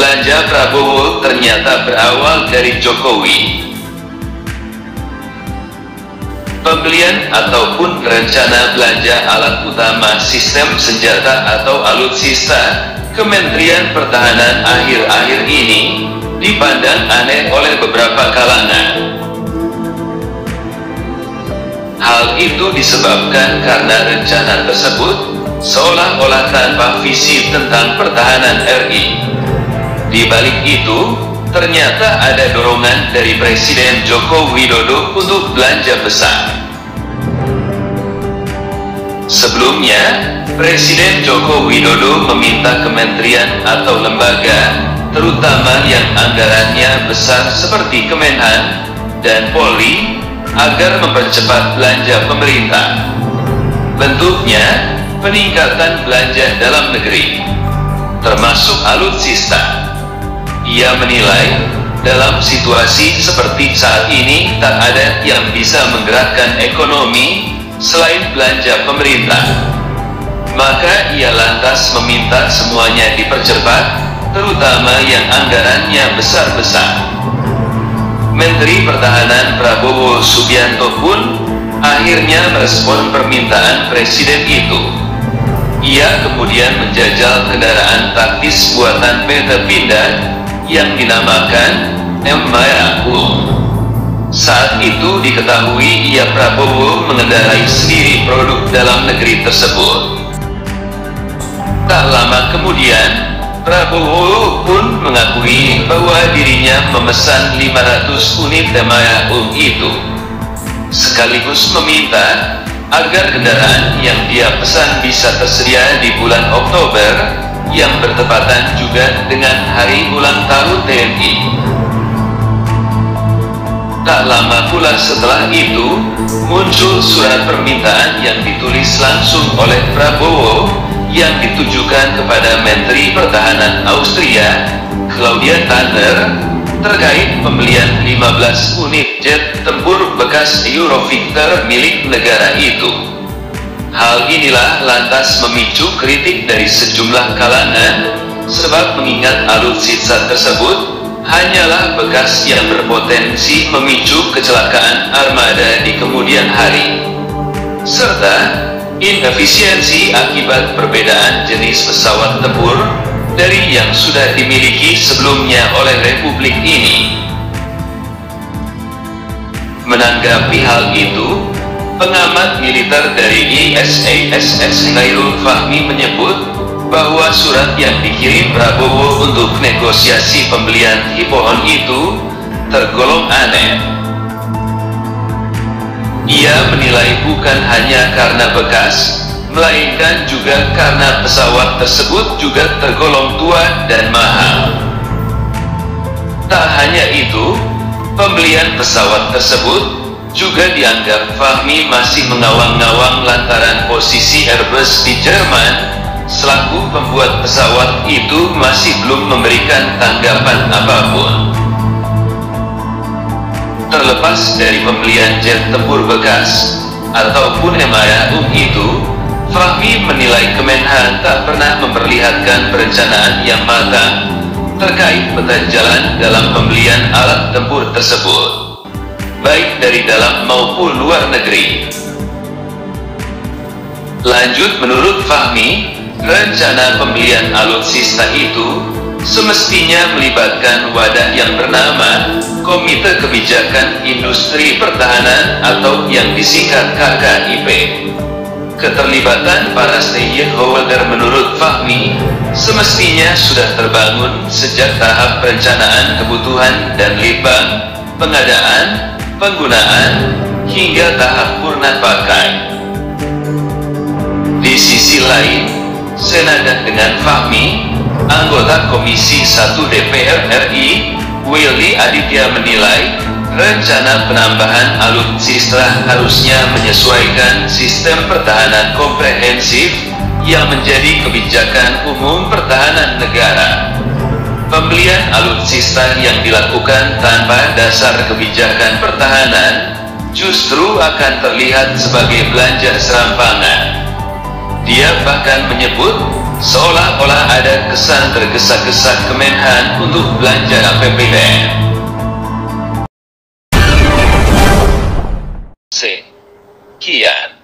belanja Prabowo ternyata berawal dari Jokowi. Pembelian ataupun rencana belanja alat utama sistem senjata atau alutsista Kementerian Pertahanan akhir-akhir ini dipandang aneh oleh beberapa kalangan. Hal itu disebabkan karena rencana tersebut seolah-olah tanpa visi tentang pertahanan RI. Di balik itu, ternyata ada dorongan dari Presiden Joko Widodo untuk belanja besar. Sebelumnya, Presiden Joko Widodo meminta kementerian atau lembaga, terutama yang anggarannya besar seperti Kemenhan dan Polri, agar mempercepat belanja pemerintah. Bentuknya, peningkatan belanja dalam negeri, termasuk alutsista. Ia menilai, dalam situasi seperti saat ini tak ada yang bisa menggerakkan ekonomi selain belanja pemerintah. Maka ia lantas meminta semuanya dipercepat, terutama yang anggarannya besar-besar. Menteri Pertahanan Prabowo Subianto pun akhirnya merespon permintaan Presiden itu. Ia kemudian menjajal kendaraan taktis buatan PT Pindad yang dinamakan MAU. Saat itu diketahui Prabowo mengendarai sendiri produk dalam negeri tersebut. Tak lama kemudian, Prabowo pun mengakui bahwa dirinya memesan 500 unit MAU itu, sekaligus meminta agar kendaraan yang dia pesan bisa tersedia di bulan Oktober, yang bertepatan juga dengan hari ulang tahun TNI. Tak lama pula setelah itu, muncul surat permintaan yang ditulis langsung oleh Prabowo, yang ditujukan kepada Menteri Pertahanan Austria, Claudia Tanner, terkait pembelian 15 unit jet tempur bekas Eurovictor milik negara itu. Hal inilah lantas memicu kritik dari sejumlah kalangan, sebab mengingat alutsista tersebut hanyalah bekas yang berpotensi memicu kecelakaan armada di kemudian hari, serta inefisiensi akibat perbedaan jenis pesawat tempur dari yang sudah dimiliki sebelumnya oleh Republik ini. Menanggapi hal itu, pengamat militer dari ISASS Khairul Fahmi menyebut bahwa surat yang dikirim Prabowo untuk negosiasi pembelian Hipohon itu tergolong aneh. Ia menilai bukan hanya karena bekas, melainkan juga karena pesawat tersebut juga tergolong tua dan mahal. Tak hanya itu, pembelian pesawat tersebut juga dianggap Fahmi masih mengawang-awang lantaran posisi Airbus di Jerman selaku pembuat pesawat itu masih belum memberikan tanggapan apapun. Terlepas dari pembelian jet tempur bekas ataupun MAU itu, Fahmi menilai Kemenhan tak pernah memperlihatkan perencanaan yang matang terkait peta jalan dalam pembelian alat tempur tersebut, baik dari dalam maupun luar negeri. Lanjut, menurut Fahmi, rencana pembelian alutsista itu semestinya melibatkan wadah yang bernama Komite Kebijakan Industri Pertahanan atau yang disingkat KKIP. Keterlibatan para stakeholder menurut Fahmi semestinya sudah terbangun sejak tahap perencanaan kebutuhan dan litbang, pengadaan, penggunaan, hingga tahap purna pakai. Di sisi lain, senada dengan Fahmi, anggota Komisi 1 DPR RI, Willy Aditya menilai rencana penambahan alutsista harusnya menyesuaikan sistem pertahanan komprehensif yang menjadi kebijakan umum pertahanan negara. Pembelian alutsista yang dilakukan tanpa dasar kebijakan pertahanan justru akan terlihat sebagai belanja serampangan. Dia bahkan menyebut Seolah-olah ada kesan tergesa-gesa Kemenhan untuk belanja APBN. Sekian.